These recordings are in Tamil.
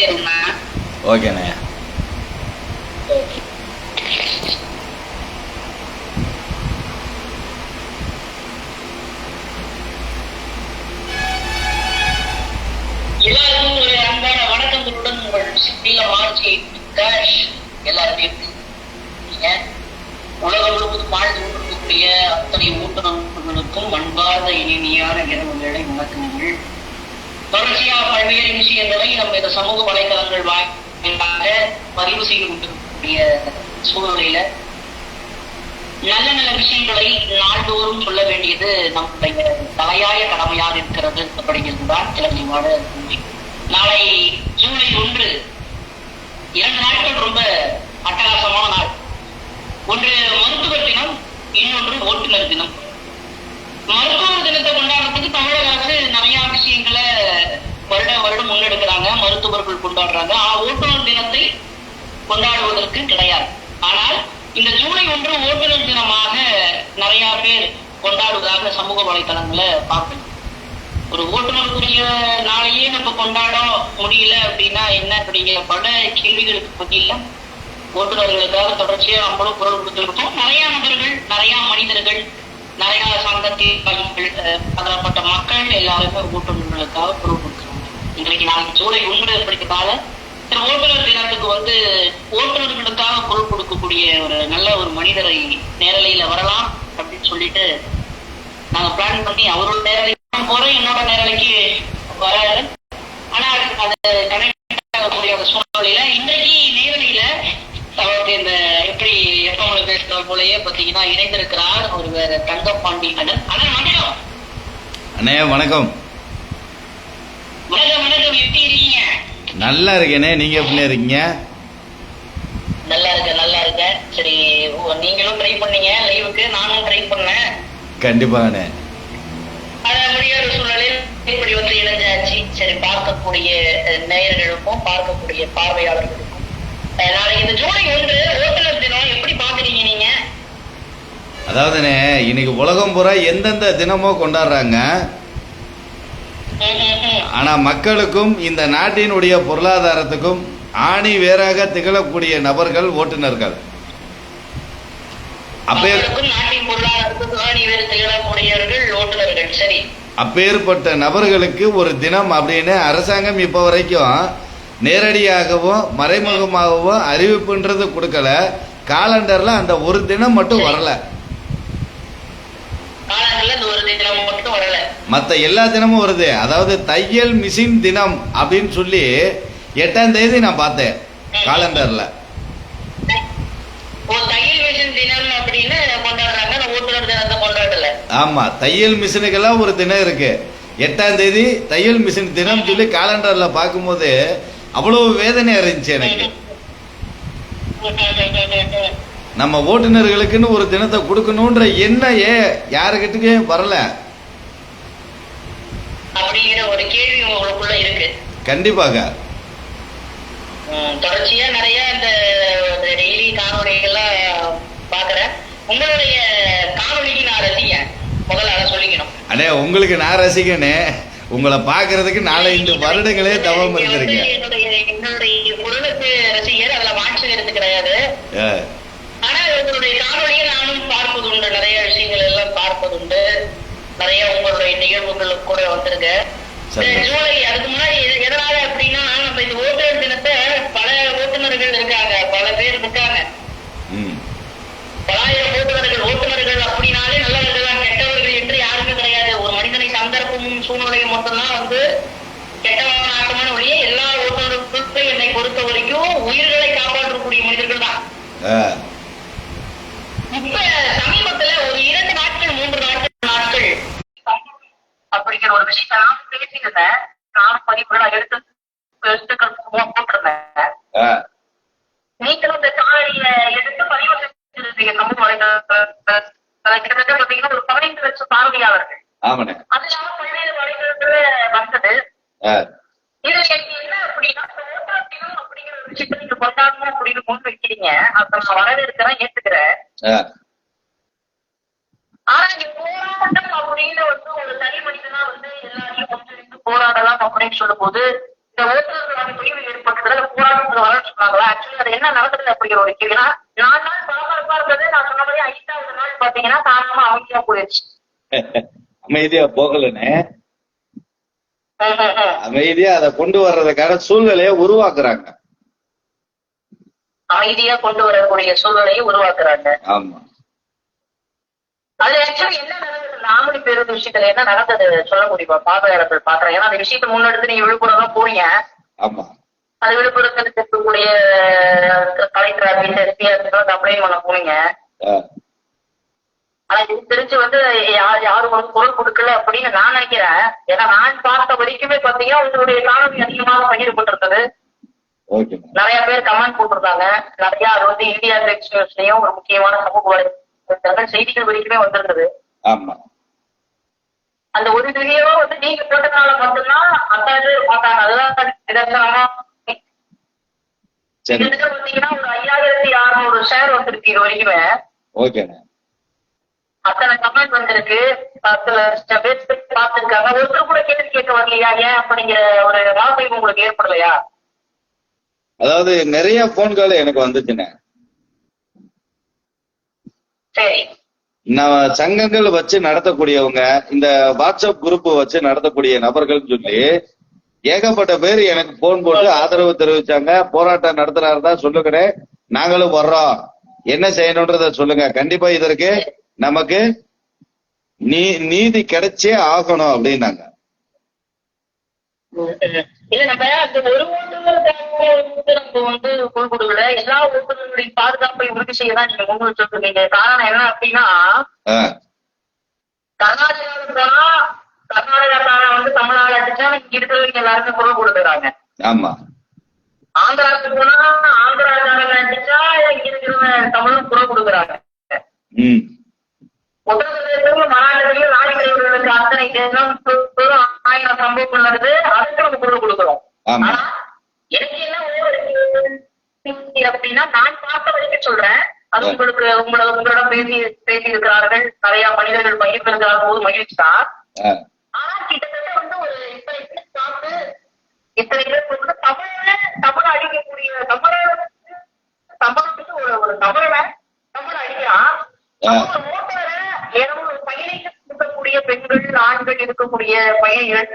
ஓகேண்ணே. எல்லாருக்கும் ஒரு அன்பான வணக்கங்களுடன் உங்கள் சித்தில மார்ச்சி எல்லாருமே உலகம் முழுவதும் வாழ்ந்து கொண்டிருக்கக்கூடிய அத்தனை ஊட்டுநர்களுக்கும் அன்பார்ந்த இனிமையான இரவுகளை வணக்கங்கள். தொடர்ச்சியாக பல்வேறு விஷயங்களை நம்ம இந்த சமூக வலைதளங்கள் வாயிலாக பதிவு செய்து கொண்டிருக்கக்கூடிய சூழ்நிலையில நல்ல நல்ல விஷயங்களை நாள்தோறும் சொல்ல வேண்டியது நம்முடைய தலையாய கடமையாக இருக்கிறது அப்படிங்கிறதுதான் இலங்கையோட உண்மை. நாளை ஜூலை 1 2 நாட்கள் ரொம்ப அட்டகாசமான நாள். ஒன்று மருத்துவர் தினம், இன்னொன்று ஓட்டுநர் தினம். மருத்துவர் தினத்தை கொண்டாடுறதுக்கு தமிழக அரசு நிறைய விஷயங்களை வருடம் முன்னெடுக்கிறாங்க, மருத்துவர்கள் கொண்டாடுறாங்க. ஓட்டுநர் தினத்தை கொண்டாடுவதற்கு கிடையாது. ஆனால் இந்த ஜூலை 1 ஓட்டுநர் தினமாக நிறைய பேர் கொண்டாடுவதாக சமூக வலைதளங்களை பார்க்கணும். ஒரு ஓட்டுநருக்குரிய நாளையே நம்ம கொண்டாட முடியல அப்படின்னா என்ன அப்படிங்கிற பல கேள்விகளுக்கு பதில ஓட்டுநர்களுக்காக தொடர்ச்சியா நம்மளும் குரல் கொடுத்துருக்கோம். நிறைய நபர்கள், நிறைய மனிதர்கள், நிறைய சங்கத்தின் பலப்பட்ட மக்கள் எல்லாருமே ஓட்டுநர்களுக்காக குரல் கொடுக்குறாங்க. இன்றைக்கு நாளைக்கு ஜூலை 1 அப்படிங்கிறதால ஓட்டுநர் தினத்துக்கு ஓட்டுநர்களுக்காக குரல் கொடுக்கக்கூடிய ஒரு நல்ல ஒரு மனிதரை நேரலையில வரலாம் அப்படின்னு சொல்லிட்டு நாங்க பிளான் பண்ணி அவரோட நேரலை போறோம். என்னோட நேரலைக்கு வராது. ஆனா அது கனெக்ட் ஆகக்கூடிய அந்த சூழ்நிலையில இன்றைக்கு நேரலையில அவருக்கு இந்த எப்படி எப்பவுல பேசுற போலயே பாத்தீங்கன்னா இணைந்திருக்கிறார் ஒரு தங்கப்பாண்டி அண்ணன். அண்ணா வணக்கம். அண்ணே வணக்கம். வணக்கம் வணக்கம். எப்படி இருக்கீங்க? நல்லா இருக்கேனே, நீங்க எப்படி இருக்கீங்க? நல்லா இருக்க. சரி, நீங்களும் ட்ரை பண்ணீங்க லைவுக்கு, நானும் ட்ரை பண்ணேன். கண்டிப்பாண்ணே. அத முடியாத சூழ்நிலையில் இப்படி இணைஞ்சாச்சு. சரி, பார்க்கக்கூடிய நேயர்களுக்கும் பார்க்கக்கூடிய பார்வையாளர்களுக்கும் நாளைக்கு இந்த ஜூலை 1 ஓட்டுநர் தினம் எப்படி பாக்குறீங்க நீங்க? அதாவதுண்ணே, இன்னைக்கு உலகம் பூரா எந்தெந்த தினமோ கொண்டாடுறாங்க. ஆனா மக்களுக்கும் இந்த நாட்டினுடைய பொருளாதாரத்துக்கும் ஆணி வேறாக திகழக்கூடிய நபர்கள் ஓட்டுநர்கள். அப்பேற்பட்ட நபர்களுக்கு ஒரு தினம் அப்படின்னு அரசாங்கம் இப்ப வரைக்கும் நேரடியாகவோ மறைமுகமாகவோ அறிவிப்புன்றது கொடுக்கல. காலண்டர்ல அந்த ஒரு தினம் மட்டும் வரல. மற்ற எல்லா தினமும் வருது. அதாவது தையல் மிஷின் தினம் அப்படின்னு சொல்லி 8ஆம் தேதி நான் பார்த்தேன் காலண்டர்ல. ஆமா, தையல் மிஷினுக்கெல்லாம் ஒரு தினம் இருக்கு. 8ஆம் தேதி தையல் மிஷின் தினம் சொல்லி காலண்டர்ல பார்க்கும்போது அவ்வளவு வேதனையா இருந்துச்சு எனக்கு. நம்ம ஓட்டுநர்களுக்குன்னு ஒரு தினத்தை கொடுக்கணும்ன்ற எண்ணம் யாருக்கிட்டே வரல அப்படிங்கிற ஒரு கேள்வி உங்களுக்குள்ள இருக்கு. கண்டிப்பாக தொடர்ச்சியா நிறைய இந்த டெய்லி காணொலிகள்லாம் பாக்குறேன். உங்களுடைய காணொலிக்கு நான் ரசிகன், முதல்ல அதை சொல்லிக்கணும். அண்ணே, உங்களுக்கு நான் ரசிகனே. உங்களை பாக்குறதுக்கு 4-5 வருடங்களே தவம் இருந்திருக்கேன். என்னுடைய குரலுக்கு ரசிகர், அதுல மாற்று கருத்து கிடையாது. ஆனா உங்களுடைய காணொலியை நானும் பார்ப்பது உண்டு, நிறைய விஷயங்கள் எல்லாம் பார்ப்பதுண்டு. நிறைய உங்களுடைய நிகழ்வுகளுக்கு கூட வந்திருக்கு. ஜூலை அதுக்கு முன்னாடி எதனால அப்படின்னா நம்ம இந்த ஓட்டுநர் தினத்தை பல ஓட்டுநர்கள் இருக்காங்க, பல பேர் இருக்காங்க. பலாயிரம் ஓட்டுநர்கள் அப்படின்னாலே நல்லவர்கள் தான், கெட்டவர்கள் என்று யாருமே கிடையாது. ஒரு மனிதனை சந்தர்ப்பமும் சூழ்நிலையும் மட்டும்தான் கெட்டவன் ஆட்டமான வழியே எல்லா ஓட்டுநர்களுக்கும் என்னை பொறுத்த வரைக்கும் உயிர்களை காப்பாற்றக்கூடிய மனிதர்கள் தான். இப்ப சமீபத்துல ஒரு 2 நாட்கள் 3 நாட்கள் அப்படிங்கிற ஒரு விஷயத்த நான் பேசிக்கிறேன். நானும் பதிவுகளை எடுத்து போட்டிருந்தேன். நீங்களும் இந்த காணொலிய எடுத்து பதிவு செஞ்சிருந்தீங்க சமூக வலைதளத்துல. கிட்டத்தட்ட பாத்தீங்கன்னா ஒரு 15 லட்சம் பார்வையாளர்கள். அதனால பல்வேறு வலைதளத்துல வந்தது. இது என்ன அப்படின்னா ஓட்டாட்டினம் அப்படிங்கிற ஒரு விஷயத்த நீங்க கொண்டாடணும் அப்படின்னு முன் வைக்கிறீங்க. அப்ப நான் வரவேற்கிறேன், ஏத்துக்கிறேன். ஆனா இங்க போராட்டம் அப்படின்னு ஒரு தனி மனிதனா எல்லாரையும் ஒன்றிணைந்து போராடலாம் அப்படின்னு சொல்லும் போது இந்த ஓட்டுநர்களான முடிவு ஏற்பட்டது நடக்குது அப்படிங்கிற ஒரு கேள்வி. 4 நாள் பரபரப்பா இருந்தது. நான் சொன்ன மாதிரி 5வது நாள் பாத்தீங்கன்னா காரணமா அமைதியா போயிடுச்சு. அமைதியா போகலன்னு அமைதியா அதை கொண்டு வர்றதுக்கான சூழ்நிலையை உருவாக்குறாங்க. அமைதியா கொண்டு வரக்கூடிய சூழ்நிலையை உருவாக்குறாங்க. ஆமா. அது ஆக்சுவலி என்ன நடந்தது, இந்த ஆமணி பேருந்து விஷயத்துல என்ன நடந்தது சொல்ல முடியுமா? பார்வையாளர்கள் பாக்குறேன். ஏன்னா அந்த விஷயத்தை முன்னெடுத்து நீங்க விழுப்புரம் தான் போறீங்க. ஆமா. அது விழுப்புரத்தில் இருக்கக்கூடிய கலெக்டர் அப்படின்னு எஸ்பிஆர் கம்ப்ளைண்ட் பண்ண போனீங்க. ஆனா இது தெரிஞ்சு யாரும் குரல் கொடுக்கல அப்படின்னு நான் நினைக்கிறேன். ஏன்னா நான் பார்த்த வரைக்குமே பாத்தீங்கன்னா உங்களுடைய காணொலி அதிகமாக பகிரப்பட்டிருந்தது. நிறைய பேர் கமெண்ட் போட்டிருந்தாங்க. நிறைய அது இந்தியா நியூஸ்லயும் ஒரு முக்கியமான சமூக வலைதளங்கள் செய்திகள் வரைக்குமே வந்திருந்தது. அந்த ஒரு வீடியோ நீங்க போட்டதுனால மட்டும்தான் அத்தாது பார்த்தாங்க. அதுதான் பாத்தீங்கன்னா ஒரு 5600 ஷேர் வந்திருக்கு இது வரைக்குமே. அத்தனை கமெண்ட் வந்திருக்கு. 10 லட்சம் பேர் பார்த்திருக்காங்க. ஒருத்தர் கூட கேள்வி கேட்க வரலையா? ஏன் அப்படிங்கிற ஒரு வாய்ப்பு உங்களுக்கு ஏற்படலையா? அதாவது நிறைய போன்கள் எனக்கு வந்துச்சுண்ணே. சரி. நான் சங்கங்கள் வச்சு நடத்தக்கூடியவங்க, இந்த வாட்ஸ்அப் குரூப் வச்சு நடத்தக்கூடிய நபர்கள் சொல்லி ஏகப்பட்ட பேர் எனக்கு போன் போட்டு ஆதரவு தெரிவிச்சாங்க. போராட்டம் நடத்துறாருதா சொல்லுங்க, நாங்களும் வர்றோம், என்ன செய்யணும்ன்றத சொல்லுங்க, கண்டிப்பா இதற்கு நமக்கு நீதி கிடைச்சே ஆகணும் அப்படின்னாங்க. இல்ல நம்ம அந்த ஒரு நம்ம கொடுக்கல, எல்லா ஓட்டுநர்களுடைய பாதுகாப்பை உறுதி செய்யதான் நீங்க முன் வச்சிருக்கீங்க. காரணம் என்ன அப்படின்னா, கர்நாடகாக்காரன் தமிழ்நாடு அடிச்சா இங்க இருக்கிறவங்க எல்லாருமே குரல் கொடுக்குறாங்க. ஆமா. ஆந்திராவுக்கு போனா ஆந்திராக்காரன் அடிச்சா இங்க இருக்கிறவங்க தமிழும் குரல் கொடுக்குறாங்க. உத்தரப்பிரதேசம் மராட்டிலையும் நாடிகளுக்கு அத்தனை தேசம் 1000 சம்பவங்கள் நடந்து அதுக்கு நம்ம குரல் கொடுக்குறோம். ஆனா எனக்கு என்ன அப்படின்னா, நான் பார்த்த வரைக்கும் சொல்றேன், அது உங்களிடம் பேசி இருக்கிறார்கள், நிறைய மனிதர்கள் பகிர்ந்திருக்கிறார் போது மகிழ்ச்சி தான். ஆனா கிட்டத்தட்ட ஒரு இத்தனை பேர் பார்த்து இத்தனை பேர் தமிழ் அடிக்கக்கூடிய தமிழுக்கு ஒரு தமிழ் அடிக்கிறான். பயணிக்கக்கூடிய பெண்கள் ஆண்கள் இருக்கக்கூடிய பயணிகள்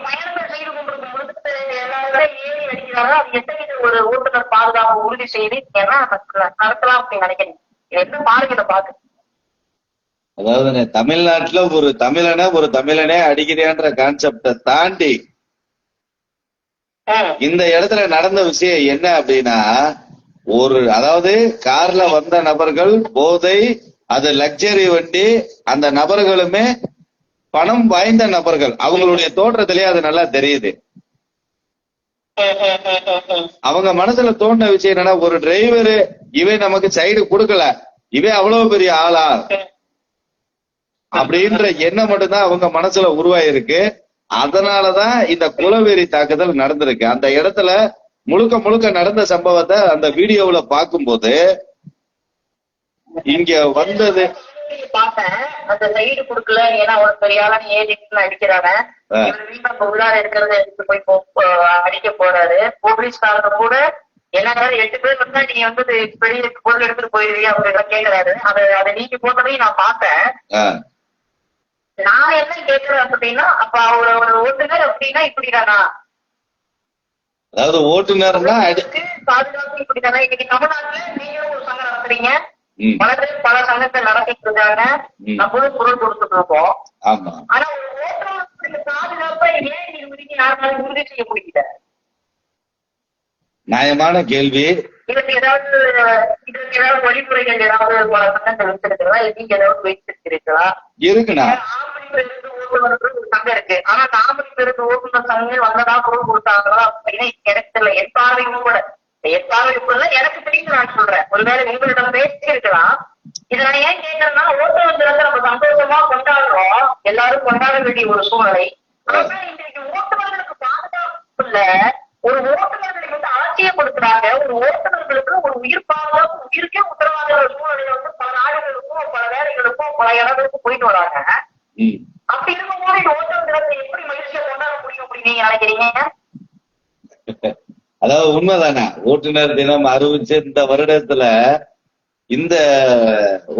பயணங்கள் செய்து கொண்டிருக்கும் பொழுது எல்லாரும் ஏறி அடிக்கிறாங்க. அது எத்தனை ஒரு ஓட்டுநர் பாதுகாப்பு உறுதி செய்து நடத்தலாம் அப்படின்னு நினைக்கிறேன். என்ன பாருங்க பாத்து. அதாவது தமிழ்நாட்டுல ஒரு தமிழனே அடிக்கிறேன்ற கான்செப்ட தாண்டி இந்த இடத்துல நடந்த விஷயம் என்ன அப்படின்னா, அதாவது கார்ல வந்த நபர்கள் போதை, அது லக்ஸரி வண்டி, அந்த நபர்களுமே பணம் வாய்ந்த நபர்கள், அவங்களுடைய தோற்றத்திலேயே அது நல்லா தெரியுது. அவங்க மனசுல தோன்ற விஷயம் என்னன்னா, ஒரு டிரைவரு இவன் நமக்கு சைடு கொடுக்கல, இவன் அவ்வளவு பெரிய ஆளா அப்படின்ற எண்ணம் மட்டும்தான் அவங்க மனசுல உருவாயிருக்கு. அதனாலதான் இந்த குலவெறி தாக்குதல் நடந்திருக்கு. அந்த இடத்துல முழுக்க நடந்த சம்பவத்தை அந்த வீடியோவுல பார்க்கும்போது இங்க வந்தது பார்த்தேன். அந்த சைடு குடுக்கல, ஏன்னா ஒரு பெரிய ஆளா ஏறி அடிக்கிறாங்க. உள்ளார இருக்கிறத எடுத்து போய் அடிக்க போறாரு. போலீஸ்காரங்க கூட என்ன 8 பேர் வந்தா நீங்க பெரிய பொருள் எடுத்துட்டு போயிருவீங்க அப்படின்ற கேட்கிறாரு. அதை நீங்க போட்டதையும் நான் பார்த்தேன். நான் என்ன கேட்கிறேன் அப்படின்னா, அப்ப அவரோட ஓட்டுநர் அப்படின்னா இப்படிதானா? அதாவது ஓட்டுநர்னா பாதுகாப்பு இப்படிதானா? இன்னைக்கு தமிழ்நாட்டுல நீங்களும் ஒரு சங்கம் நடத்துறீங்க, பல சங்கத்தை நடத்திட்டு இருக்காங்க, நம்மளும் குரல் கொடுத்துட்டு இருக்கோம். ஆனா ஒரு ஓட்டுநருக்கு பாதுகாப்பை ஏன் யாருனாலும் உறுதி செய்ய முடியல? நியாயமான கேள்வி. இதற்கு ஏதாவது வழிமுறைகள் ஏதாவது பல சங்கங்கள் வச்சிருக்கிறதா? நீங்க ஏதாவது வைத்திருக்கிறீர்களா? இருக்குண்ணா. ஓட்டுநர்கள் ஒரு சங்கம் இருக்கு. ஆனா தாமரை பேருந்து ஓட்டுநர் சங்கங்கள் வந்ததா குரல் கொடுத்தாங்களா அப்படின்னா எனக்கு தெரியல. என் பார்வையும் கூட எனக்கு தெரியும் நான் சொல்றேன். ஒருவேளை உங்களிடம் பேசி இருக்கலாம். இதை நான் ஏன் கேட்கறேன்னா, ஓட்டுநர் தினத்தை நம்ம சந்தோஷமா கொண்டாடுறோம், எல்லாரும் கொண்டாட வேண்டிய ஒரு சூழ்நிலை. ஆனா இன்றைக்கு ஓட்டுநர்களுக்கு பாதுகாப்பு இல்ல. ஒரு ஓட்டுநர்களை அலட்சியப்படுத்துறாங்க. ஒரு ஓட்டுநர்களுக்கு ஒரு உயிர் பாதுகாப்பு, உயிருக்கே உத்தரவாத ஒரு சூழ்நிலையில பல நாடுகளுக்கும் பல வேலைகளுக்கும் பல இடங்களுக்கும் போயிட்டு வராங்க. அப்படி இருக்கும்போது இந்த ஓட்டுநர் தினத்தை எப்படி மகிழ்ச்சியா கொண்டாட முடியும் அப்படின்னு நீங்க நினைக்கிறீங்க? அதாவது உண்மைதானே, ஓட்டுநர் தினம் அறிவிச்ச இந்த வருடத்துல இந்த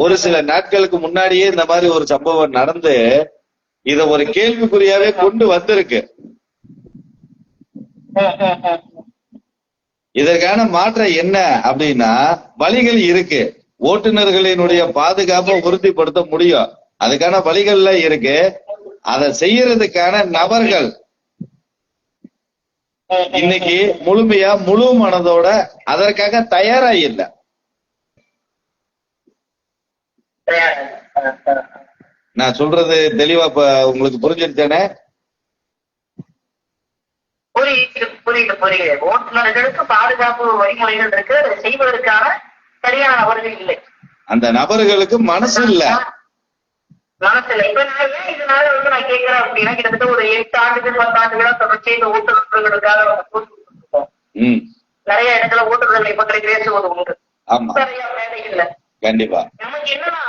ஒரு சில நாட்களுக்கு முன்னாடியே இந்த மாதிரி ஒரு சம்பவம் நடந்து இத ஒரு கேள்விக்குறியாவே கொண்டு வந்திருக்கு. இதற்கான மாற்றம் என்ன அப்படின்னா, வழிகள் இருக்கு. ஓட்டுநர்களினுடைய பாதுகாப்பை உறுதிப்படுத்த முடியும், அதுக்கான வழிகள்ல இருக்கு. அதை செய்யறதுக்கான நபர்கள் இன்னைக்கு முழுமையா முழு மனதோட அதற்காக தயாரா இல்லை. நான் சொல்றது தெளிவா உங்களுக்கு புரிஞ்சிருச்சேனே? புரியுது புரியுது புரியுது. ஓட்டுநர்களுக்கு பாதுகாப்பு வழிமுறைகள் இருக்கு, அதை செய்வதற்கான சரியான நபர்கள் இல்லை. அந்த நபர்களுக்கு மனசு இல்ல, மனசு இல்லை. இப்ப நான் ஏன் இதனால நான் கேட்கிறேன் அப்படின்னா, கிட்டத்தட்ட ஒரு 8 ஆண்டுகள் 10 ஆண்டுகளா தொடர்ச்சி இந்த ஓட்டுநர்களுக்காக நிறைய இடத்துல ஓட்டுநர்களை பற்றி பேசுவது உண்டு. நிறைய வேலை இல்லை. கண்டிப்பா நமக்கு என்னன்னா,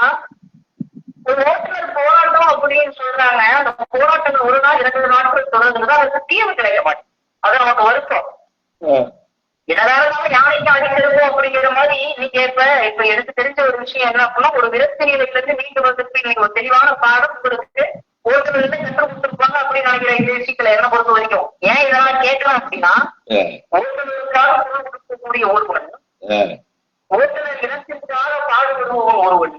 ஒரு ஓட்டுநர் போராட்டம் அப்படின்னு சொல்றாங்க. அந்த போராட்டங்கள் 1 நாள் 2 நாட்கள் தொடர்ந்துதான் அதுக்கு தீர்வு கிடைக்க மாட்டேன். அது நமக்கு வருத்தம். என்னதான் யானைக்கு அடிக்கிறோம் அப்படிங்கிற மாதிரி நீங்க இப்ப எனக்கு தெரிஞ்ச ஒரு விஷயம் என்ன அப்படின்னா, ஒரு விரக்தி நிலையில இருந்து மீண்டு வந்ததுக்கு இன்னைக்கு ஒரு தெளிவான பாடம் உங்களுக்கு ஓட்டுநர் கற்றுக் கொடுத்துருப்பாங்க அப்படின்னு நினைக்கிற இந்த விஷயத்துல என்ன பொறுத்த வரைக்கும். ஏன் இதெல்லாம் கேட்கலாம் அப்படின்னா, ஓட்டுநருக்காக குரல் கொடுக்கக்கூடிய ஒருவன், ஓட்டுநர் இனத்திற்காக பாடுபடுபவன் ஒருவன்,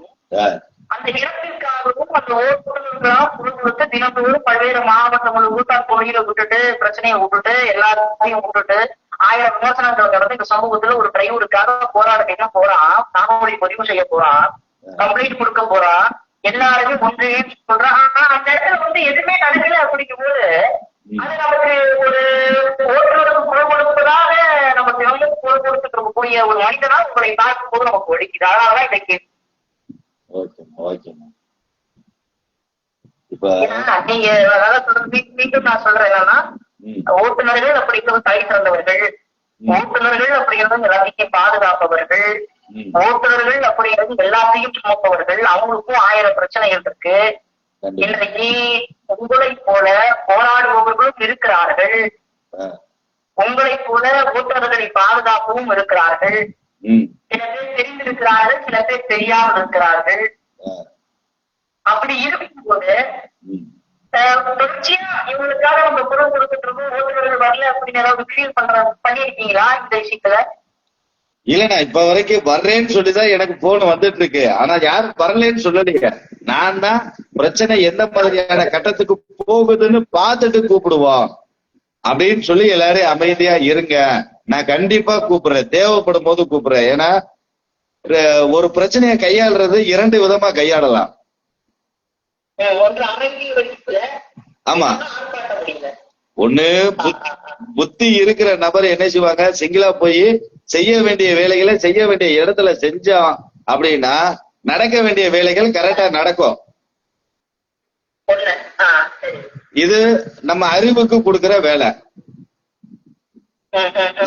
அந்த இனத்திற்காகவும் அந்த ஓட்டுநர்களாக குரல் கொடுத்து தினந்தோறும் பல்வேறு மாவட்டங்கள் ஊட்டார் கோயில விட்டுட்டு பிரச்சனையை விட்டுட்டு எல்லாத்தையும் விட்டுட்டு 1000 விமர்சனங்கள் கடந்து இந்த சமூகத்துல ஒரு டிரைவருக்காக போராட போறான், காணொலி பதிவு செய்ய போறான், கம்ப்ளைண்ட் கொடுக்க போறான், எல்லாருமே ஒன்று சொல்றான். ஆனா அந்த இடத்துல எதுவுமே நடக்கல அப்படிங்கும் போது அது நமக்கு ஒரு ஓட்டுநருக்கு குரல் கொடுப்பதாக நம்ம தினமும் குரல் கொடுத்துட்டு இருக்கக்கூடிய ஒரு மனிதனா உங்களை பார்க்கும் போது நமக்கு ஒழிக்குது. அதனாலதான் இதை கேள்வி. நீங்க மீண்டும் நான் சொல்றேன் என்னன்னா, ஓட்டுநர்கள் அப்படிங்கிறது தலை சிறந்தவர்கள், ஓட்டுநர்கள் அப்படிங்கிறது எல்லாத்தையும் பாதுகாப்பவர்கள், ஓட்டுநர்கள் அப்படிங்கிறது எல்லாத்தையும் சுமப்பவர்கள். அவங்களுக்கும் 1000 பிரச்சனைகள் இருக்கு. இன்றைக்கு உங்களை போல போராடுபவர்களும் இருக்கிறார்கள், உங்களை போல ஓட்டுநர்களை பாதுகாக்கவும் இருக்கிறார்கள். சில பேர் தெரிந்திருக்கிறார்கள், சில பேர் தெரியாமல் இருக்கிறார்கள். அப்படி இருக்கும்போது தொடர்ச்சியா இவங்களுக்காக நம்ம குரல் கொடுத்துட்டு இருக்கோம், ஓட்டுநர்கள் வரல அப்படின்னு ஏதாவது ஃபீல் பண்ணிருக்கீங்களா இந்த விஷயத்துல? இல்லண்ணா, இப்ப வரைக்கும் வர்றேன்னு சொல்லிதான் எனக்கு போன் வந்துட்டு இருக்கு. ஆனா யாரும் வரலன்னு சொல்லலைங்க. நான் தான் பிரச்சனை எந்த மாதிரியான கட்டத்துக்கு போகுதுன்னு பார்த்துட்டு கூப்பிடுவோம் அப்படின்னு சொல்லி எல்லாரும் அமைதியா இருங்க, நான் கண்டிப்பா கூப்பிடுறேன், தேவைப்படும் போது கூப்பிடுறேன். ஏன்னா ஒரு பிரச்சனையை கையாளுறது 2 விதமா கையாளலாம். ஆமா, ஒண்ணு புத்தி இருக்கிற நபர் என்ன செய்வாங்க, சிங்கிளா போய் செய்ய வேண்டிய வேலைகளை செய்ய வேண்டிய இடத்துல செஞ்சோம் அப்படின்னா நடக்க வேண்டிய வேலைகள் கரெக்டா நடக்கும். இது நம்ம அறிவுக்கு கொடுக்கிற வேலை,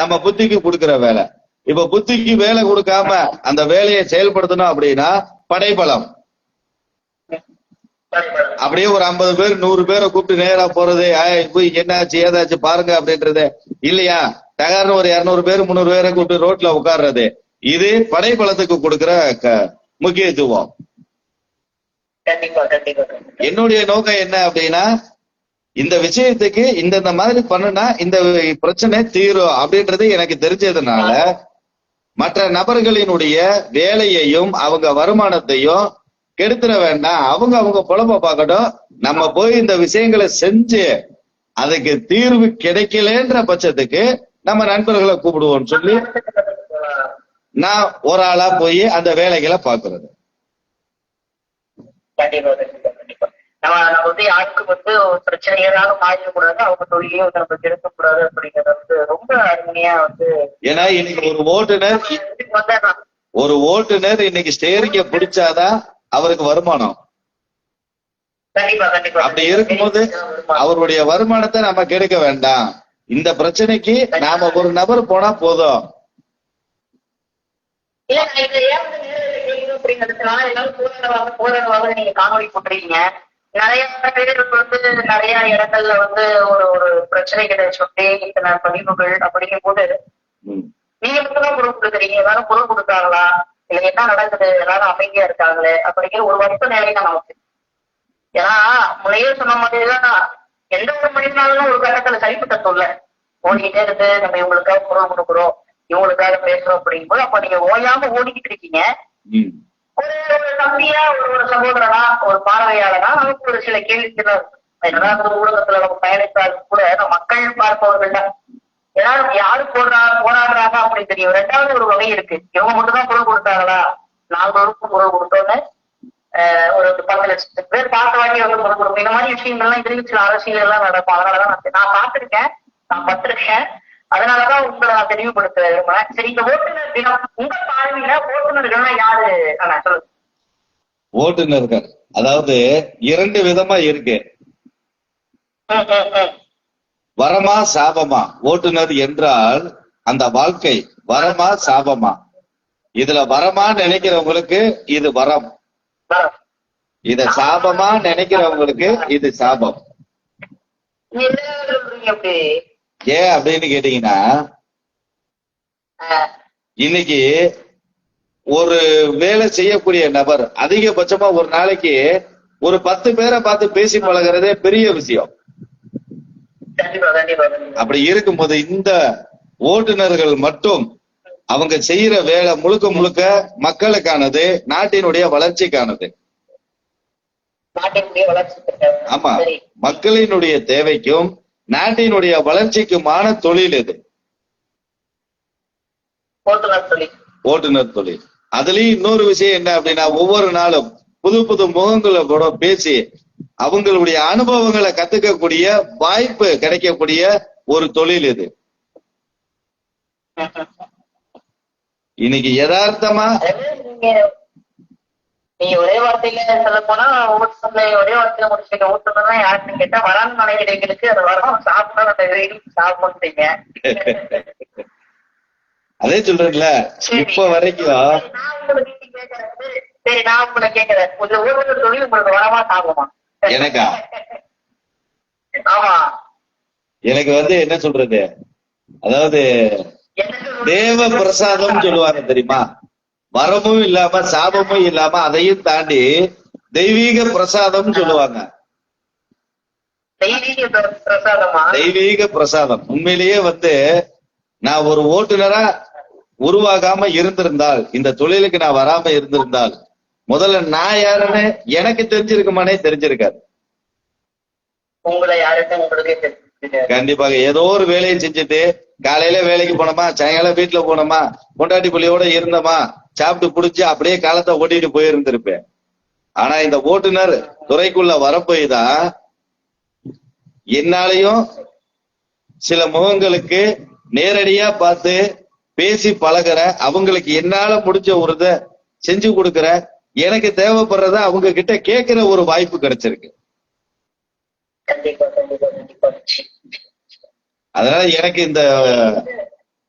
நம்ம புத்திக்கு கொடுக்கிற வேலை. இப்ப புத்திக்கு வேலை கொடுக்காம அந்த வேலையை செயல்படுத்தணும் அப்படின்னா படைபலம். அப்படியே ஒரு 50 பேர் 100 பேரை கூப்பிட்டு நேரா போறது, போய் என்னாச்சு ஏதாச்சு பாருங்க அப்படின்றது இல்லையா. தகாரண ஒரு 200 பேர் 300 பேரை கூப்பிட்டு ரோட்ல உட்கார்றது, இது படைபலத்துக்கு கொடுக்கிற முக்கியத்துவம். என்னுடைய நோக்கம் என்ன அப்படின்னா, இந்த விஷயத்துக்கு இந்த மாதிரி பண்ணுனா இந்த பிரச்சனை தீரும் அப்படின்றது எனக்கு தெரிஞ்சதுனால மற்ற நபர்களினுடைய வேலையையும் அவங்க வருமானத்தையும் கெடுத்துட வேண்டாம், அவங்க பொழப்ப பார்க்கட்டும், நம்ம போய் இந்த விஷயங்களை செஞ்சு அதுக்கு தீர்வு கிடைக்கலன்ற பட்சத்துக்கு நம்ம நண்பர்களை கூப்பிடுவோம்னு சொல்லி நான் ஒரு ஆளா போய் அந்த வேலைகளை பாக்குறது. நம்ம யாருக்கு பிரச்சனைகளாக மாறிடக்கூடாது, அவங்க தொழிலையும் நம்ம கெடுக்கக்கூடாது அப்படிங்கறது ரொம்ப அருமையா ஏன்னா இன்னைக்கு ஒரு ஓட்டுநர் இன்னைக்கு ஸ்டேரிங்க பிடிச்சாதான் அவருக்கு வருமானம். அப்படி இருக்கும்போது அவருடைய வருமானத்தை நம்ம கெடுக்க வேண்டாம். இந்த பிரச்சனைக்கு நாம ஒரு நபர் போனா போதும். நீங்க காணொலி போட்டுறீங்க, நிறைய பேருக்கு நிறைய இடங்கள்ல ஒரு ஒரு பிரச்சனைகளை சொல்லி இத்தனை பதிவுகள் அப்படிங்கும் போது நீங்க மட்டும்தான் பொருள் கொடுக்குறீங்க, எல்லாரும் பொருள் கொடுத்தாங்களா, இல்ல என்ன நடக்குது, எல்லாரும் அமைதியா இருக்காங்களே அப்படிங்கிற ஒரு வருத்த நிலை தான் நமக்கு. ஏன்னா முன்னையே சொன்ன மாதிரிதான் எந்த ஒரு மனிதனாலும் ஒரு கட்டத்துல சரிப்பட்ட சொல்ல ஓடிக்கிட்டே இருக்கு, நம்ம இவங்களுக்காக பொருள் கொடுக்குறோம், இவங்களுக்காக பேசுறோம் அப்படிங்கும்போது அப்ப நீங்க ஓயாம ஓடிக்கிட்டு இருக்கீங்க. ஒரு தம்பியா ஒரு சகோதரனா ஒரு பார்வையாளனா நமக்கு ஒரு சில கேள்விகள் என்னதான் ஊடகத்துல நம்ம பயணித்தாலும் கூட நம்ம மக்கள் பார்ப்பவர்கள் தான் ஏதாவது யாரு போராடுறாங்க அப்படின்னு தெரியும். ரெண்டாவது ஒரு வகை இருக்கு, இவங்க மட்டும் தான் குரல் கொடுத்தாங்களா, 4 பேருக்கும் குரல் கொடுத்தோன்னு ஒரு 10 லட்சம் பேர் பார்த்த வாட்டி குரல் கொடுக்கும். இந்த மாதிரி விஷயங்கள்லாம் எதிர்கட்சியில் அரசியல் எல்லாம் நடக்கும். அதனாலதான் நான் பார்த்திருக்கேன், நான் பத்திருக்கேன். அதனாலதான் உங்களை நான் தெளிவுபடுத்த விரும்புறேன். சரி, இந்த ஓட்டுநர் தினம் உங்க பார்வையில ஓட்டுநர்கள்னா யாரு சொல்லுங்க. ஓட்டுநர்கள் அதாவது 2 விதமா இருக்கு. வரமா சாபமா? ஓட்டுநர் என்றால் அந்த வாழ்க்கை வரமா சாபமா? இதுல வரமா நினைக்கிறவங்களுக்கு இது வரம், இத சாபமா நினைக்கிறவங்களுக்கு இது சாபம். ஏன் அப்படின்னு கேட்டீங்கன்னா, இன்னைக்கு ஒரு வேலை செய்யக்கூடிய நபர் அதிகபட்சமா ஒரு நாளைக்கு ஒரு 10 பேரை பார்த்து பேசி பழகிறதே பெரிய விஷயம். அப்படி இருக்கும்போது இந்த ஓட்டுநர்கள் மட்டும் அவங்க செய்யற வேலை முழுக்க முழுக்க மக்களுக்கானது, நாட்டினுடைய வளர்ச்சிக்கானது. ஆமா, மக்களினுடைய தேவைக்கும் நாட்டினுடைய வளர்ச்சிக்குமான தொழில் இது ஓட்டுநர் தொழில். அதுலயும் இன்னொரு விஷயம் என்ன அப்படின்னா, ஒவ்வொரு நாளும் புது புது முகங்களை கூட பேசி அவங்களுடைய அனுபவங்களை கத்துக்கக்கூடிய வாய்ப்பு கிடைக்கக்கூடிய ஒரு தொழில் இது. இன்னைக்கு யதார்த்தமா நீங்க ஒரே வார்த்தையில சொல்ல போனா ஒரே வார்த்தையில முடிச்சுக்க ஊட்டுனா யாருன்னு கேட்டா வரான்னு நினைக்கிறவங்களுக்கு அது வரும், சாப்பிடுறீங்க. அதே சொல்றேன்ல, இப்ப வரைக்கும் சரி நான் உங்களை கேட்கிறேன், கொஞ்சம் ஊழல் தொழில் உங்களுக்கு வரமா சாகுமா? எனக்கா? ஆமா, எனக்கு என்ன சொல்றது, அதாவது தேவ பிரசாதம் சொல்லுவாங்க தெரியுமா? வரமும் இல்லாம சாபமும் இல்லாம அதையும் தாண்டி தெய்வீக பிரசாதம் சொல்லுவாங்க. தெய்வீக பிரசாதம் உண்மையிலேயே நான் ஒரு ஓட்டுநரா உருவாகாம இருந்திருந்தால், இந்த தொழிலுக்கு நான் வராம இருந்திருந்தால், முதல்ல நான் யாருன்னு எனக்கு தெரிஞ்சிருக்குமானே தெரிஞ்சிருக்காது. உங்களை யாருன்னு உங்களுக்கு கண்டிப்பாக ஏதோ ஒரு வேலையை செஞ்சுட்டு காலையில வேலைக்கு போனோமா, சாயங்காலம் வீட்டுல போனோமா, பொண்டாட்டி புள்ளியோட இருந்தோமா, சாப்பிட்டு குடிச்சு அப்படியே காலத்தை ஓட்டிட்டு போயிருந்திருப்பேன். ஆனா இந்த ஓட்டுநர் துறைக்குள்ள வரப்போய் தான் என்னாலையும் சில முகங்களுக்கு நேரடியா பார்த்து பேசி பழகிற, அவங்களுக்கு என்னால முடிஞ்ச ஒரு இதை செஞ்சு கொடுக்கற, எனக்கு தேவைப்படுறத அவங்க கிட்ட கேட்கிற ஒரு வாய்ப்பு கிடைச்சிருக்கு. அதனால எனக்கு இந்த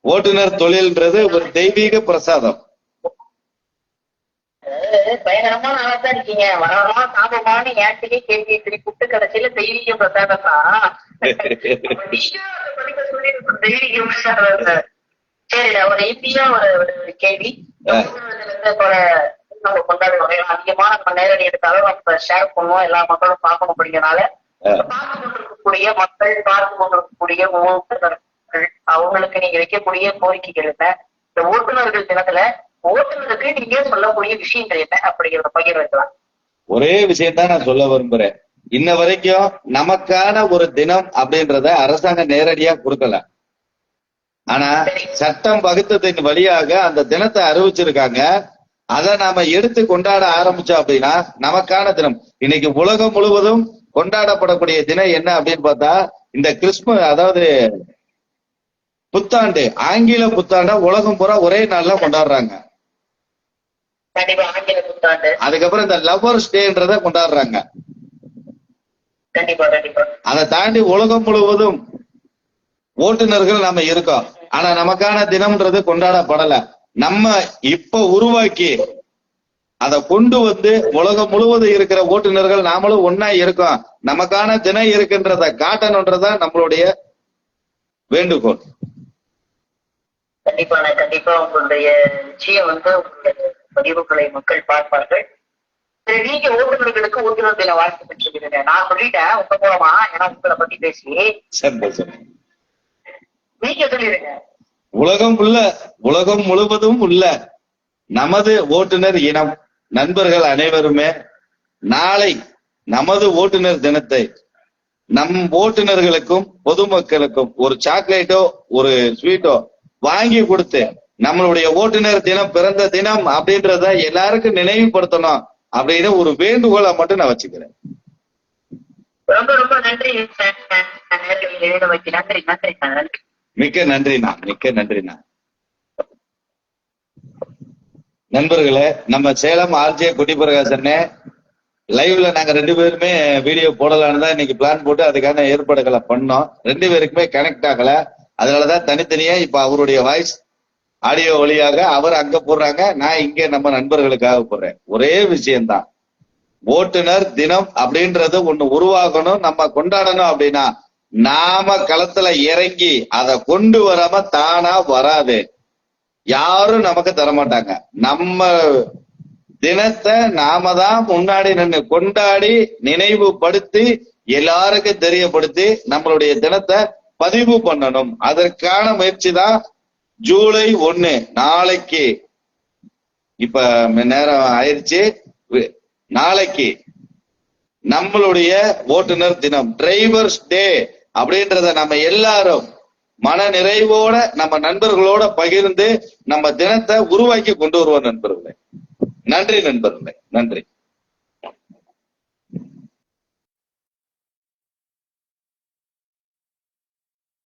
ஓட்டுநர் தொழில்ன்றது ஒரு தெய்வீக பிரசாதம். பயங்கரமான ஆளா இருக்கீங்க, வரமா சாபமான ஏன்கிட்டே கேள்வி கூப்பிட்டு கடைசியில தெய்வீக பிரசாதம் தான் தெய்வீக பிரசாதம். சரி, ஒரு ஈஸியா ஒரு கேள்வி நம்ம கொண்டாடுவோம். அதிகமான நம்ம நேரடி எடுத்தாலும் நம்ம ஷேர் பண்ணுவோம், எல்லா மக்களும் பார்க்கணும். அப்படிங்கிறனால பார்த்து கொண்டிருக்கக்கூடிய மக்கள், பார்த்து கொண்டிருக்கக்கூடிய ஓட்டுநர்கள், அவங்களுக்கு நீங்க வைக்கக்கூடிய கோரிக்கைகள் என்ன? இந்த ஓட்டுநர்கள் தினத்துல ஓட்டுநருக்கு நீங்க சொல்லக்கூடிய விஷயங்கள் என்ன அப்படிங்கிறத பகிர் வைக்கலாம். ஒரே விஷயம் தான் நான் சொல்ல விரும்புறேன். இன்ன வரைக்கும் நமக்கான ஒரு தினம் அப்படின்றத அரசாங்கம் நேரடியா கொடுக்கல. ஆனா சட்டம் வகுத்ததின் வழியாக அந்த தினத்தை அறிவிச்சிருக்காங்க. அதை நாம எடுத்து கொண்டாட ஆரம்பிச்சோம் அப்படின்னா நமக்கான தினம். இன்னைக்கு உலகம் முழுவதும் கொண்டாடப்படக்கூடிய தினம் என்ன அப்படின்னு பார்த்தா இந்த கிறிஸ்துமஸ், அதாவது புத்தாண்டு, ஆங்கில புத்தாண்ட உலகம் பூரா ஒரே நாள்ல கொண்டாடுறாங்க. அதுக்கப்புறம் இந்த லவ்வர்ஸ் டேன்றத கொண்டாடுறாங்க. அதை தாண்டி உலகம் முழுவதும் ஓட்டுநர்கள் நாம இருக்கோம். ஆனா நமக்கான தினம்ன்றது கொண்டாடப்படல. நம்ம இப்ப உருவாக்கி அதை கொண்டு வந்து உலகம் முழுவதும் இருக்கிற ஓட்டுநர்கள் நாமளும் ஒன்னா இருக்கோம், நமக்கான தினம் இருக்குன்றத காட்டணும்ன்றதா நம்மளுடைய வேண்டுகோள். கண்டிப்பா உங்களுடைய நிச்சயம் உங்களுடைய பதிவுகளை மக்கள் பார்ப்பார்கள். நீங்க ஓட்டுநர்களுக்கு ஓட்டுநர் தின வாழ்த்து பெற்றிருக்கீங்க. நான் சொல்லிட்டேன் உங்க மூலமா, ஏன்னா உங்களை பத்தி பேசி நீங்க சொல்லிருங்க. உலகம் முழுவதும் உள்ள நமது ஓட்டுநர் இனம் நண்பர்கள் அனைவருமே நாளை நமது ஓட்டுநர் தினத்தை நம் ஓட்டுநர்களுக்கும் பொதுமக்களுக்கும் ஒரு சாக்லேட்டோ ஒரு ஸ்வீட்டோ வாங்கி கொடுத்து நம்மளுடைய ஓட்டுநர் தினம் பிறந்த தினம் அப்படின்றத எல்லாருக்கும் நினைவுபடுத்தணும் அப்படின்னு ஒரு வேண்டுகோளை மட்டும் நான் வச்சுக்கிறேன். ரொம்ப ரொம்ப நன்றி. மிக்க நன்றிண்ணா. நண்பர்களே, நம்ம சேலம் ஆர்ஜே குட்டிபிரகாசனே லைவ்ல நாங்க 2 பேருமே வீடியோ போடலான்னு தான் இன்னைக்கு பிளான் போட்டு அதுக்கான ஏற்பாடுகளை பண்ணோம். 2 பேருக்குமே கனெக்ட் ஆகல. அதனாலதான் தனித்தனியா இப்ப அவருடைய வாய்ஸ் ஆடியோ வழியாக அவர் அங்க போடுறாங்க, நான் இங்க நம்ம நண்பர்களுக்காக போடுறேன். ஒரே விஷயம்தான், ஓட்டுநர் தினம் அப்படின்றது ஒண்ணு உருவாகணும், நம்ம கொண்டாடணும். அப்படின்னா நாம களத்துல இறங்கி அதை கொண்டு வராம தானா வராது, யாரும் நமக்கு தரமாட்டாங்க. நம்ம தினத்தை நாம தான் முன்னாடி நின்று கொண்டாடி நினைவுபடுத்தி எல்லாருக்கும் தெரியப்படுத்தி நம்மளுடைய தினத்தை பதிவு பண்ணணும். அதற்கான முயற்சி தான் ஜூலை 1 நாளைக்கு. இப்ப நேரம் ஆயிடுச்சு, நாளைக்கு நம்மளுடைய ஓட்டுநர் தினம், டிரைவர்ஸ் டே அப்படின்றத நம்ம எல்லாரும் மன நிறைவோட நம்ம நண்பர்களோட பகிர்ந்து நம்ம தினத்தை உருவாக்கி கொண்டு வருவோம் நண்பர்களே. நன்றி நண்பர்களே, நன்றி.